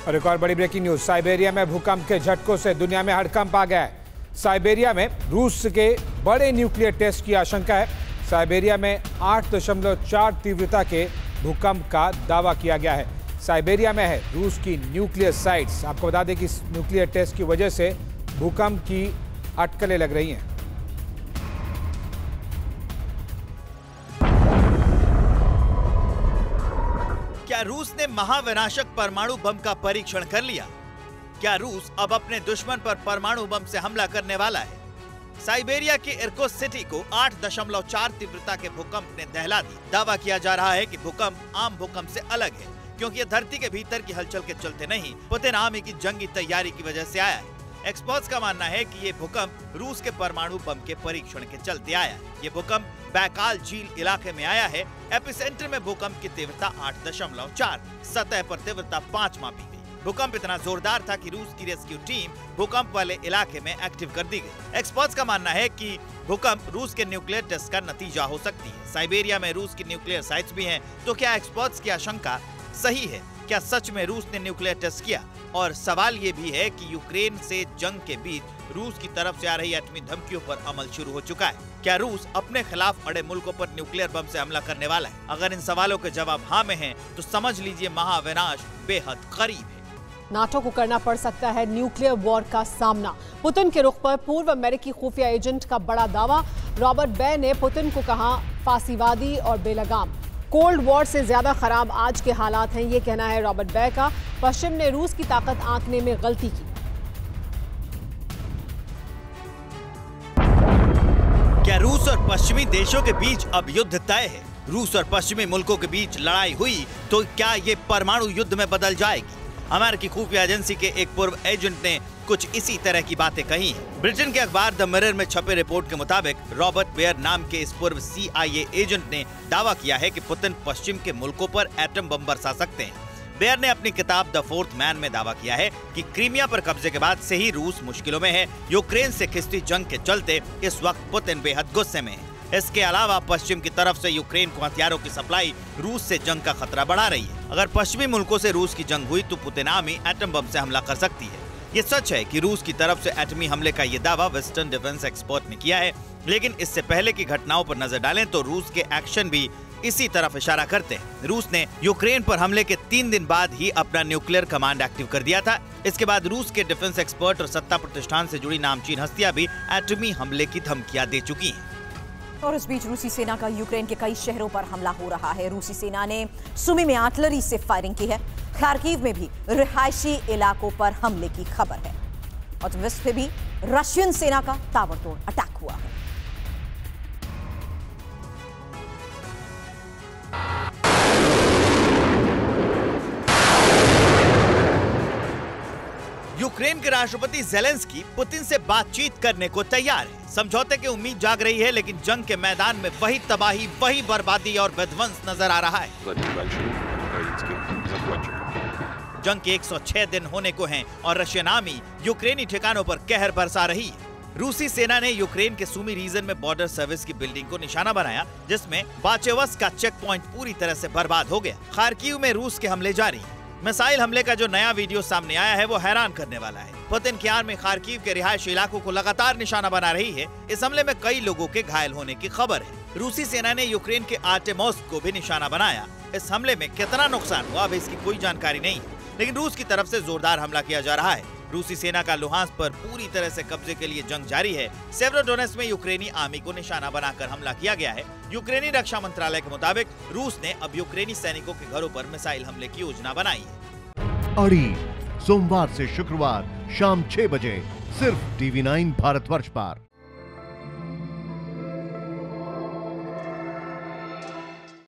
और एक और बड़ी ब्रेकिंग न्यूज, साइबेरिया में भूकंप के झटकों से दुनिया में हड़कंप आ गया है। साइबेरिया में रूस के बड़े न्यूक्लियर टेस्ट की आशंका है। साइबेरिया में 8.4 तीव्रता के भूकंप का दावा किया गया है। साइबेरिया में है रूस की न्यूक्लियर साइट्स। आपको बता दें कि इस न्यूक्लियर टेस्ट की वजह से भूकंप की अटकलें लग रही हैं। क्या रूस ने महाविनाशक परमाणु बम का परीक्षण कर लिया? क्या रूस अब अपने दुश्मन पर परमाणु बम से हमला करने वाला है? साइबेरिया के इर्कुत्स्क सिटी को 8.4 तीव्रता के भूकंप ने दहला दी। दावा किया जा रहा है कि भूकंप आम भूकंप से अलग है, क्योंकि ये धरती के भीतर की हलचल के चलते नहीं, पुतिन आर्मी की जंगी तैयारी की वजह से आया है। एक्सपर्ट्स का मानना है कि ये भूकंप रूस के परमाणु बम के परीक्षण के चलते आया है। ये भूकंप बैकाल झील इलाके में आया है। एपिसेंटर में भूकंप की तीव्रता 8.4, सतह पर तीव्रता 5 मापी गई। भूकंप इतना जोरदार था कि रूस की रेस्क्यू टीम भूकंप वाले इलाके में एक्टिव कर दी गई। एक्सपर्ट्स का मानना है कि भूकंप रूस के न्यूक्लियर टेस्ट का नतीजा हो सकती है। साइबेरिया में रूस की न्यूक्लियर साइट्स भी हैं, तो क्या एक्सपर्ट्स की आशंका सही है? क्या सच में रूस ने न्यूक्लियर टेस्ट किया? और सवाल ये भी है कि यूक्रेन से जंग के बीच रूस की तरफ से आ रही एटमी धमकियों पर अमल शुरू हो चुका है। क्या रूस अपने खिलाफ अड़े मुल्कों पर न्यूक्लियर बम से हमला करने वाला है? अगर इन सवालों के जवाब हाँ में हैं, तो समझ लीजिए महाविनाश बेहद करीब है। नाटो को करना पड़ सकता है न्यूक्लियर वॉर का सामना। पुतिन के रुख पर पूर्व अमेरिकी खुफिया एजेंट का बड़ा दावा। रॉबर्ट बै ने पुतिन को कहा फांसीवादी और बेलगाम। कोल्ड वॉर से ज्यादा खराब आज के हालात हैं, ये कहना है रॉबर्ट बै का। पश्चिम ने रूस की ताकत आंकने में गलती की। क्या रूस और पश्चिमी देशों के बीच अब युद्ध तय है? रूस और पश्चिमी मुल्कों के बीच लड़ाई हुई तो क्या ये परमाणु युद्ध में बदल जाएगी? अमेरिकी खुफिया एजेंसी के एक पूर्व एजेंट ने कुछ इसी तरह की बातें कही हैं। ब्रिटेन के अखबार द मिरर में छपे रिपोर्ट के मुताबिक रॉबर्ट बेयर नाम के इस पूर्व CIA एजेंट ने दावा किया है कि पुतिन पश्चिम के मुल्कों पर एटम बम बरसा सकते हैं। बेयर ने अपनी किताब द फोर्थ मैन में दावा किया है कि क्रीमिया पर कब्जे के बाद से ही रूस मुश्किलों में है। यूक्रेन से खिंचती जंग के चलते इस वक्त पुतिन बेहद गुस्से में है। इसके अलावा पश्चिम की तरफ से यूक्रेन को हथियारों की सप्लाई रूस से जंग का खतरा बढ़ा रही है। अगर पश्चिमी मुल्कों से रूस की जंग हुई तो पुतिन आर्मी एटम बम से हमला कर सकती है। ये सच है कि रूस की तरफ से एटमी हमले का ये दावा वेस्टर्न डिफेंस एक्सपर्ट ने किया है, लेकिन इससे पहले की घटनाओं पर नजर डालें तो रूस के एक्शन भी इसी तरफ इशारा करते हैं। रूस ने यूक्रेन पर हमले के 3 दिन बाद ही अपना न्यूक्लियर कमांड एक्टिव कर दिया था। इसके बाद रूस के डिफेंस एक्सपर्ट और सत्ता प्रतिष्ठान से जुड़ी नामचीन हस्तियां भी एटमी हमले की धमकियां दे चुकी हैं। और इस बीच रूसी सेना का यूक्रेन के कई शहरों पर हमला हो रहा है। रूसी सेना ने सुमी में आर्टिलरी से फायरिंग की है। खार्किव में भी रिहायशी इलाकों पर हमले की खबर है। और वेस्ट में भी रशियन सेना का ताबड़तोड़ अटैक हुआ है। यूक्रेन के राष्ट्रपति ज़ेलेंस्की पुतिन से बातचीत करने को तैयार है। समझौते की उम्मीद जाग रही है, लेकिन जंग के मैदान में वही तबाही, वही बर्बादी और विध्वंस नजर आ रहा है। जंग के 106 दिन होने को हैं और रशियन आर्मी यूक्रेनी ठिकानों पर कहर बरसा रही है। रूसी सेना ने यूक्रेन के सुमी रीजन में बॉर्डर सर्विस की बिल्डिंग को निशाना बनाया, जिसमें बाचेवस्क का चेक पॉइंट पूरी तरह से बर्बाद हो गया। खार्किव में रूस के हमले जारी हैं। मिसाइल हमले का जो नया वीडियो सामने आया है वो हैरान करने वाला है। पुतिन की आर्मी खार्किव के रिहायशी इलाकों को लगातार निशाना बना रही है। इस हमले में कई लोगों के घायल होने की खबर है। रूसी सेना ने यूक्रेन के आर्टेमोव्स्क को भी निशाना बनाया। इस हमले में कितना नुकसान हुआ अभी इसकी कोई जानकारी नहीं है, लेकिन रूस की तरफ से जोरदार हमला किया जा रहा है। रूसी सेना का लुहांस्क पर पूरी तरह से कब्जे के लिए जंग जारी है। सेवेरोडोनेत्स्क में यूक्रेनी आर्मी को निशाना बनाकर हमला किया गया है। यूक्रेनी रक्षा मंत्रालय के मुताबिक रूस ने अब यूक्रेनी सैनिकों के घरों पर मिसाइल हमले की योजना बनाई है। अड़ी सोमवार से शुक्रवार शाम 6 बजे सिर्फ TV9 भारतवर्ष पर।